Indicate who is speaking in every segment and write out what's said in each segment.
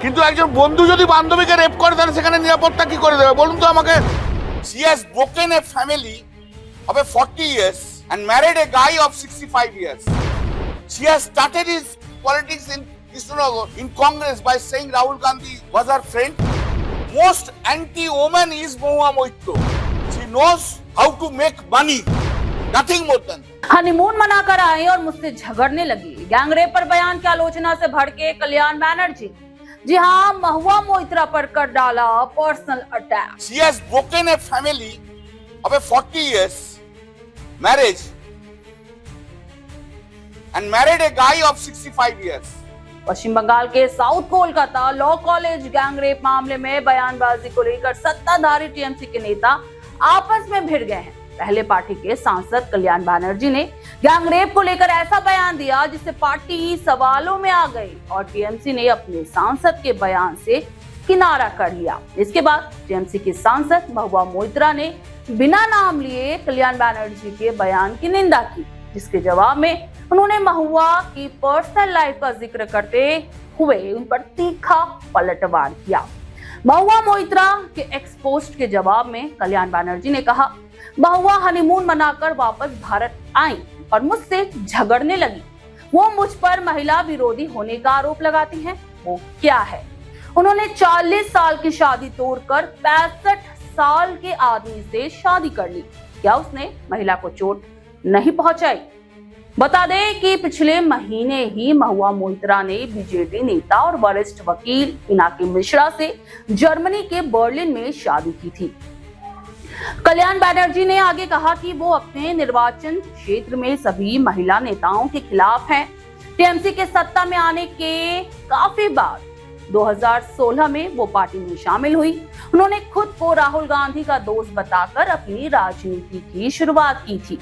Speaker 1: কিন্তু একজন বন্ধু যদি বান্ধবীকে রেপ করে তাহলে সেখানে নিরাপত্তা কি করে দেবে বলুন তো আমাকে। She has broken a family of a 40 years and married a guy of 65 years. She has started his politics in Krishnanagar in Congress by saying Rahul Gandhi was her friend. Most anti-woman is Mahua Moitra. She knows how to make money. Nothing more than that.
Speaker 2: Honeymoon मनाकर आई और मुझसे झगड़ने लगी। Gangrape पर बयान की आलोचना से भड़के कल्याण बैनर्जी। जी हाँ, महुआ मोइत्रा पर कर डाला personal attack.
Speaker 1: She has broken a family of a 40 years marriage and married a guy of 65 years.
Speaker 2: Paschim Bangal के south Kolkata law college gangrape मामले में बयानबाजी को लेकर सत्ताधारी टीएमसी के नेता आपस में भिड़ गए हैं। पहले पार्टी के सांसद कल्याण बैनर्जी ने गैंगरेप को लेकर ऐसा बयान दिया जिससे पार्टी सवालों में आ गई और टीएमसी ने अपने सांसद के बयान से किनारा कर लिया। इसके बाद टीएमसी के सांसद महुआ मोइत्रा ने बिना नाम लिए कल्याण बैनर्जी के बयान की निंदा की, जिसके जवाब में उन्होंने महुआ की पर्सनल लाइफ का जिक्र करते हुए उन पर तीखा पलटवार किया। महुआ मोइत्रा के एक्स पोस्ट के जवाब में कल्याण बैनर्जी ने कहा, महुआ हनीमून मनाकर वापस भारत आई और मुझसे झगड़ने लगी। वो मुझ पर महिला विरोधी होने का आरोप लगाती हैं। वो क्या है? उन्होंने 40 साल की शादी तोड़कर 65 साल के आदमी से शादी कर ली। क्या उसने महिला को चोट नहीं पहुंचाई? बता दें कि पिछले महीने ही महुआ मोइत्रा ने बीजेपी नेता और वरिष्ठ वकील पिनाकी मिश्रा से जर्मनी के बर्लिन में शादी की थी। कल्याण बैनर्जी ने आगे कहा कि वो अपने निर्वाचन क्षेत्र में सभी महिला नेताओं के खिलाफ हैं। टीएमसी के सत्ता में आने के काफी बाद 2016 में वो पार्टी में शामिल हुई। उन्होंने खुद को राहुल गांधी का दोस्त बताकर अपनी राजनीति की शुरुआत की थी।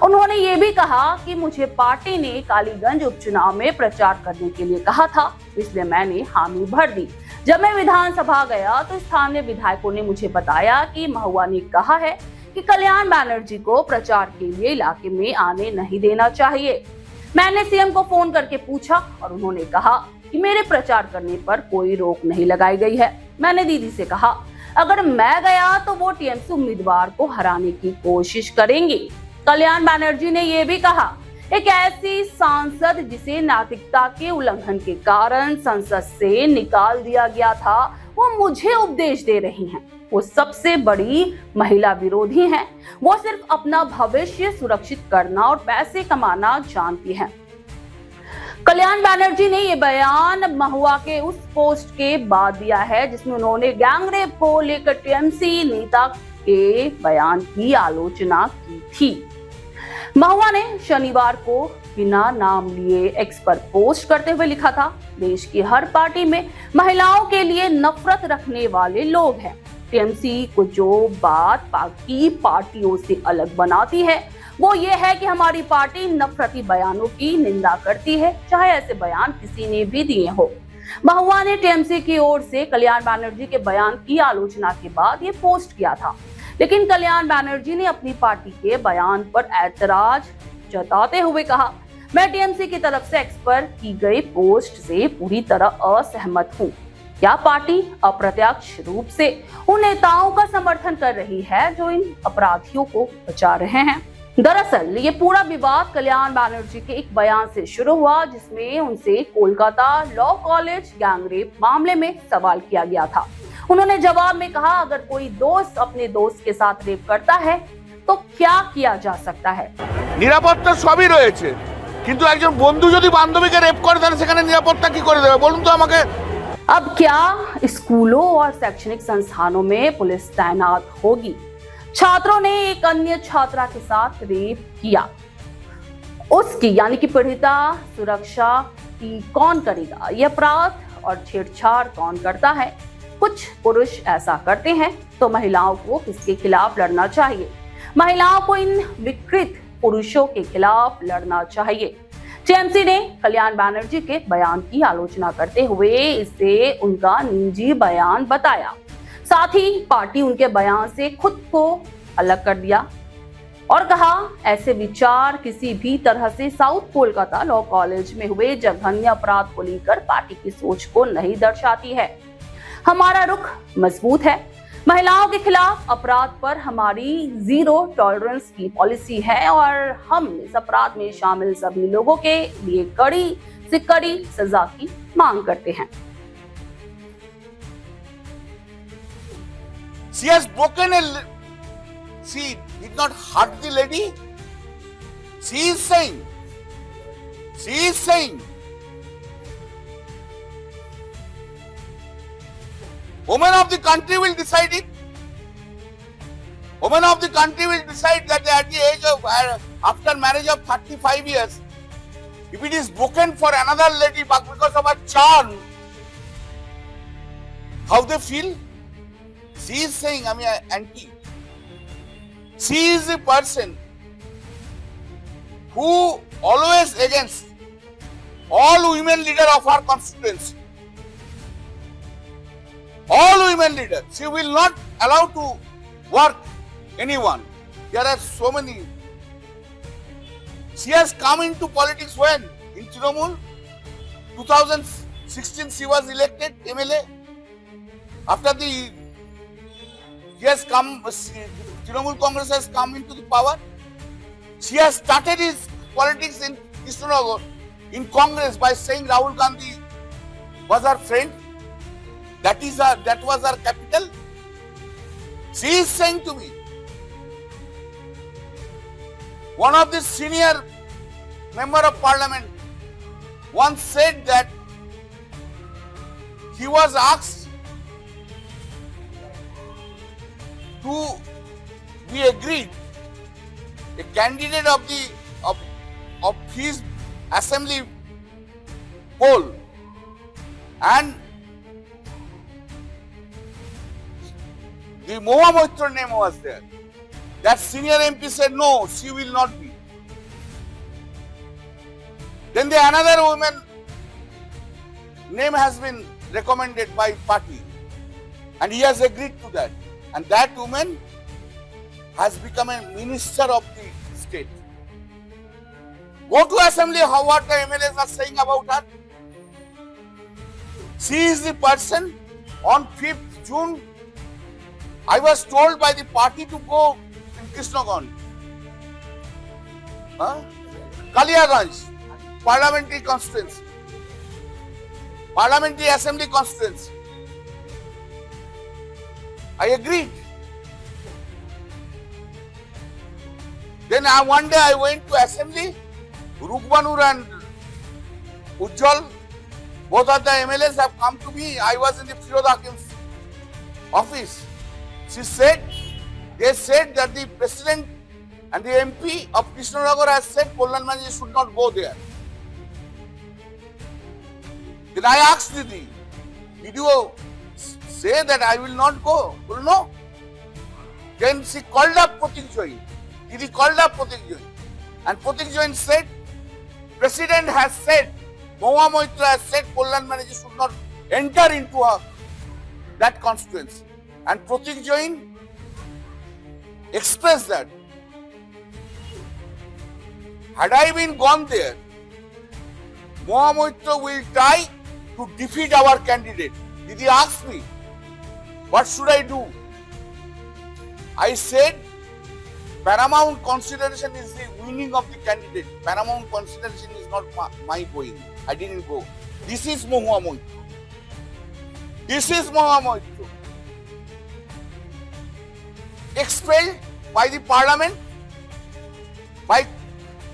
Speaker 2: उन्होंने ये भी कहा कि मुझे पार्टी ने कालीगंज उपचुनाव में प्रचार करने के लिए कहा था, इसलिए मैंने हामी भर दी। जब मैं विधानसभा गया तो स्थानीय विधायकों ने मुझे बताया कि महुआ ने कहा है कि कल्याण बैनर्जी को प्रचार के लिए इलाके में आने नहीं देना चाहिए। मैंने सीएम को फोन करके पूछा और उन्होंने कहा कि मेरे प्रचार करने पर कोई रोक नहीं लगाई गई है। मैंने दीदी से कहा अगर मैं गया तो वो टीएमसी उम्मीदवार को हराने की कोशिश करेंगे। कल्याण बैनर्जी ने यह भी कहा, एक ऐसी सांसद जिसे नैतिकता के उल्लंघन के कारण संसद से निकाल दिया गया था, वो मुझे उपदेश दे रही हैं। वो सबसे बड़ी महिला विरोधी हैं। वो सिर्फ अपना भविष्य सुरक्षित करना और पैसे कमाना जानती हैं। कल्याण बैनर्जी ने ये बयान महुआ के उस पोस्ट के बाद दिया है जिसमें उन्होंने गैंगरेप को लेकर टीएमसी नेता के बयान की आलोचना की थी। महुआ ने शनिवार को बिना नाम लिए एक्स पर पोस्ट करते हुए लिखा था, देश की हर पार्टी में महिलाओं के लिए नफरत रखने वाले लोग हैं। टीएमसी को जो बात बाकी पार्टियों से अलग बनाती है वो ये है कि हमारी पार्टी नफरती बयानों की निंदा करती है, चाहे ऐसे बयान किसी ने भी दिए हो। महुआ ने टीएमसी की ओर से कल्याण बैनर्जी के बयान की आलोचना के बाद ये पोस्ट किया था, लेकिन कल्याण बैनर्जी ने अपनी पार्टी के बयान पर ऐतराज जताते हुए कहा, मैं टीएमसी की तरफ से एक्स पर की गई पोस्ट से पूरी तरह असहमत हूँ। क्या पार्टी अप्रत्यक्ष रूप से उन नेताओं का समर्थन कर रही है जो इन अपराधियों को बचा रहे हैं? दरअसल ये पूरा विवाद कल्याण बैनर्जी के एक बयान से शुरू हुआ जिसमें उनसे कोलकाता लॉ कॉलेज गैंगरेप मामले में सवाल किया गया था। उन्होंने जवाब में कहा, अगर कोई दोस्त अपने दोस्त के साथ रेप करता है तो क्या किया जा सकता है?
Speaker 1: নিরাপত্তা সবই রয়েছে, কিন্তু একজন বন্ধু যদি বান্ধবীকে রেপ করে তাহলে সেখানে নিরাপত্তা কি করে দেবে বলুন তো আমাকে।
Speaker 2: अब क्या स्कूलों और शैक्षणिक संस्थानों में पुलिस तैनात होगी? छात्रों ने एक अन्य छात्रा के साथ रेप किया, उसकी यानी कि पीड़िता सुरक्षा की कौन करेगा? यह अपराध और छेड़छाड़ कौन करता है? कुछ पुरुष ऐसा करते हैं तो महिलाओं को किसके खिलाफ लड़ना चाहिए? महिलाओं को इन विकृत पुरुषों के खिलाफ लड़ना चाहिए। टीएमसी ने कल्याण बैनर्जी के बयान की आलोचना करते हुए इसे उनका निजी बयान बताया। साथ ही पार्टी उनके बयान से खुद को अलग कर दिया। और कहा, ऐसे विचार किसी भी तरह से साउथ कोलकाता लॉ कॉलेज में हुए जघन्य अपराध को लेकर पार्टी की सोच को नहीं दर्शाती है। हमारा रुख मजबूत है। महिलाओं के खिलाफ अपराध पर हमारी जीरो टॉलरेंस की पॉलिसी है और हम इस अपराध में शामिल सभी लोगों के लिए कड़ी से कड़ी सजा की मांग करते हैं।
Speaker 1: She has broken she did not hurt the lady. She is saying women of the country will decide it. Women of the country will decide that at the age of, after marriage of 35 years, if it is broken for another lady because of a charm, how they feel? She is saying, I mean, anti. She is the person who always against all women leader of our constituency. All women leaders. She will not allow to work anyone. There are so many. She has come into politics when? In Trinamool? 2016 she was elected MLA. After the he has come, Trinamool Congress has come into the power. She has started his politics in Krishnanagar in Congress by saying Rahul Gandhi was her friend. That was her capital. She is saying to me, one of the senior member of parliament once said that he was asked to be agreed a candidate of his assembly poll, and the Mohua Moitra name was there. That senior MP said no, she will not be. Then the another woman name has been recommended by party, and he has agreed to that. And that woman has become a minister of the state. Go to assembly, how what the MLAs are saying about her. She is the person. On 5th June, I was told by the party to go in Krishnagand, Kaliaganj, parliamentary constituency, parliamentary assembly constituency. I agreed. Then one day I went to assembly. Rukbanur and Ujjwal, both of the MLAs have come to me. I was in the Firod Hakim's office. They said that the president and the MP of Krishnanagar has said Kalyan Banerjee should not go there. Then I asked Didi, did you say that I will not go? Well, no. Then she called up Pratik Jain. Didi called up Pratik Jain. And Pratik Jain said, President has said, Mohua Moitra has said Kalyan Banerjee should not enter into that constituency. And Pratik Jain expressed that. Had I been gone there, Mohua Moitra will try to defeat our candidate. Didi asked me, what should I do? I said, paramount consideration is the winning of the candidate. Paramount consideration is not my going. I didn't go. This is Mohua Moitra. This is Mohua Moitra. Expelled by the parliament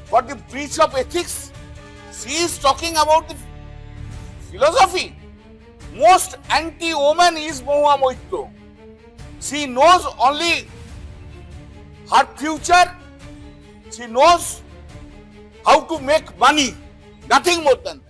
Speaker 1: for the breach of ethics. She is talking about the philosophy. Most anti-woman is Mohua Moitra. She knows only her future. She knows how to make money. Nothing more than that.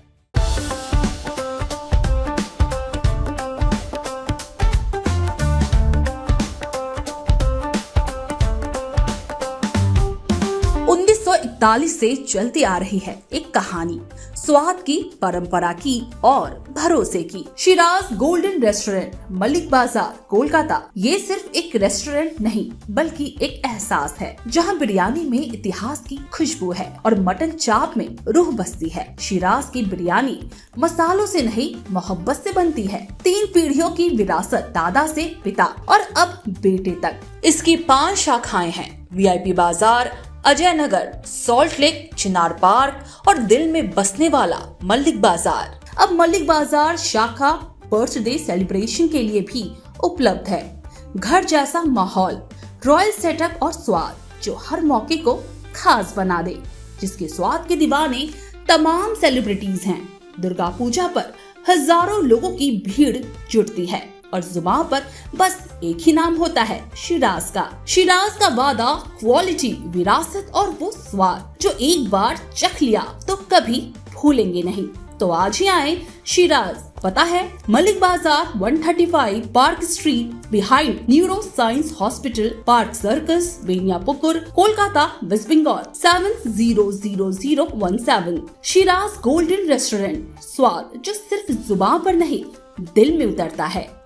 Speaker 3: उन्नीस से चलती आ रही है एक कहानी
Speaker 2: स्वाद की, परंपरा की और भरोसे की। शिराज गोल्डन रेस्टोरेंट, मलिक बाजार, कोलकाता। ये सिर्फ एक रेस्टोरेंट नहीं बल्कि एक एहसास है, जहां बिरयानी में इतिहास की खुशबू है और मटन चाप में रूह बसती है। शिराज की बिरयानी मसालों से नहीं, मोहब्बत से बनती है। 3 पीढ़ियों की विरासत, दादा से पिता और अब बेटे तक। इसकी 5 शाखाएं हैं, VIP बाजार, अजय नगर, सॉल्ट लेक, चिनार पार्क और दिल में बसने वाला मलिक बाजार। अब मलिक बाजार शाखा बर्थडे सेलिब्रेशन के लिए भी उपलब्ध है। घर जैसा माहौल, रॉयल सेटअप और स्वाद जो हर मौके को खास बना दे, जिसके स्वाद के दीवाने तमाम सेलिब्रिटीज हैं। दुर्गा पूजा पर हजारों लोगों की भीड़ जुटती है और जुबान पर बस एक ही नाम होता है, शिराज का। शिराज का वादा, क्वालिटी, विरासत और वो स्वाद जो एक बार चख लिया तो कभी भूलेंगे नहीं। तो आज ही आए शिराज। पता है Mallick Bazar, 135 park street, behind neuro science hospital, park circus, Beniapukur, Kolkata, west Bengal 700017। Shiraz golden restaurant, स्वाद जो सिर्फ जुबान पर नहीं दिल में उतरता है।